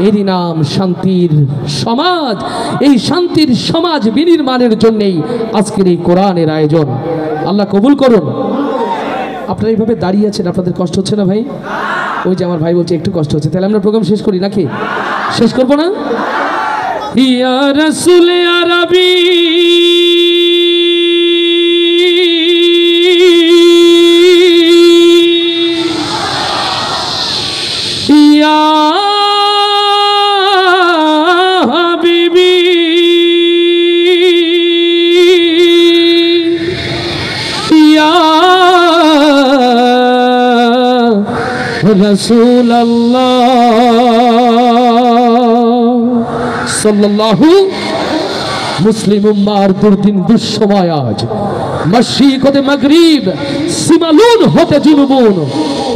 এরই নাম শান্তির সমাজ। এই শান্তির সমাজ বিনির্মাণের জন্যই আজকের এই কোরআনের আয়োজন। আল্লাহ কবুল করুন। আপনারা এইভাবে দাঁড়িয়ে আছেন, আপনাদের কষ্ট হচ্ছে না ভাই? ওই যে আমার ভাই বলছে একটু কষ্ট হচ্ছে। তাহলে আমরা প্রোগ্রাম শেষ করি নাকি? শেষ করবো না? ইয়া রাসূল আরবি ইয়া হাবিবি ইয়া রাসূলুল্লাহ সাল্লাল্লাহু। মুসলিম উম্মার দুর্দিন দুঃসময় আজ। মশরিক হতে মাগরিব, সিমালুন হতে জুনুবুন,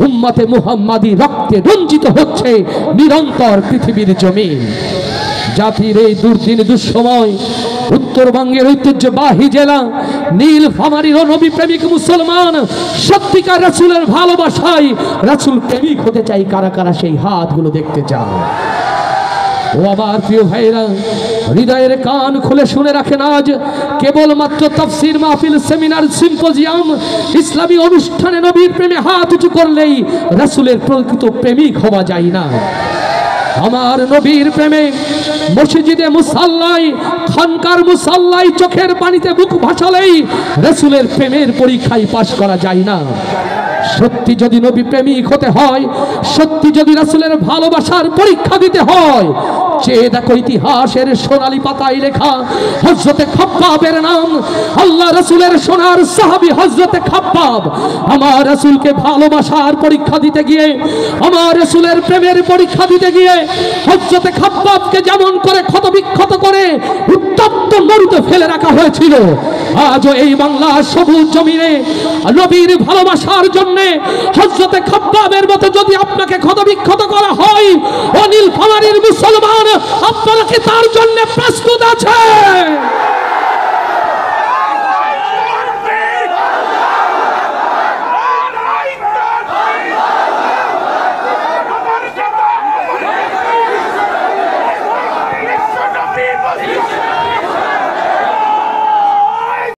উম্মতে মুহাম্মাদি রক্তে রঞ্জিত হচ্ছে নিরন্তর পৃথিবীর জমিন। জাতির এই দুর্দিন দুঃসময় উত্তরবঙ্গের ঐতিহ্যবাহী জেলা নীলফামারীর নবী প্রেমিক মুসলমান সত্যিকার রাসূলের ভালোবাসায় রাসূল প্রেমিক হতে চাই। কারা কারা সেই হাতগুলো দেখতে চান? ও আমার প্রিয় ভাইরা, হৃদয়ের কান খুলে শুনে রাখেন, আজ কেবলমাত্র তাফসীর মাহফিল, সেমিনার, সিম্পোজিয়াম, ইসলামী অনুষ্ঠানে নবীর প্রেমে হাত উঁচু করলেই রাসূলের প্রকৃত প্রেমিক হওয়া যায় না। আমার নবীর প্রেমে মসজিদে মুসাল্লায়, খানকার মুসাল্লায় চোখের পানিতে বুক ভাসালেই রাসূলের প্রেমের পরীক্ষায় পাশ করা যায় না। সত্যি যদি নবী প্রেমিক হতে হয়, সত্যি যদি রাসূলের ভালোবাসার পরীক্ষা দিতে হয়, চেয়ে দেখো ইতিহাসের সোনালী পাতায় লেখা হযরতে খাব্বাবের নাম। আল্লাহ রাসূলের সোনার সাহাবী হযরতে খাব্বাব আমার রাসূলকে ভালোবাসার পরীক্ষা দিতে গিয়ে, আমার রাসূলের প্রেমের পরীক্ষা দিতে গিয়ে হযরতে খাব্বাবকে যেমন করে ক্ষতবিক্ষত করে উত্তপ্ত মরুতে ফেলে রাখা হয়েছিল, আজও এই বাংলার সবুজ জমিনে নবীর ভালোবাসার জন্য হযরতে খাব্বাবের মতো যদি আপনাকে ক্ষতবিক্ষত করা হয়, ও নীলফামারীর মুসলমান, আপনারা কি তার জন্য প্রস্তুত আছেন?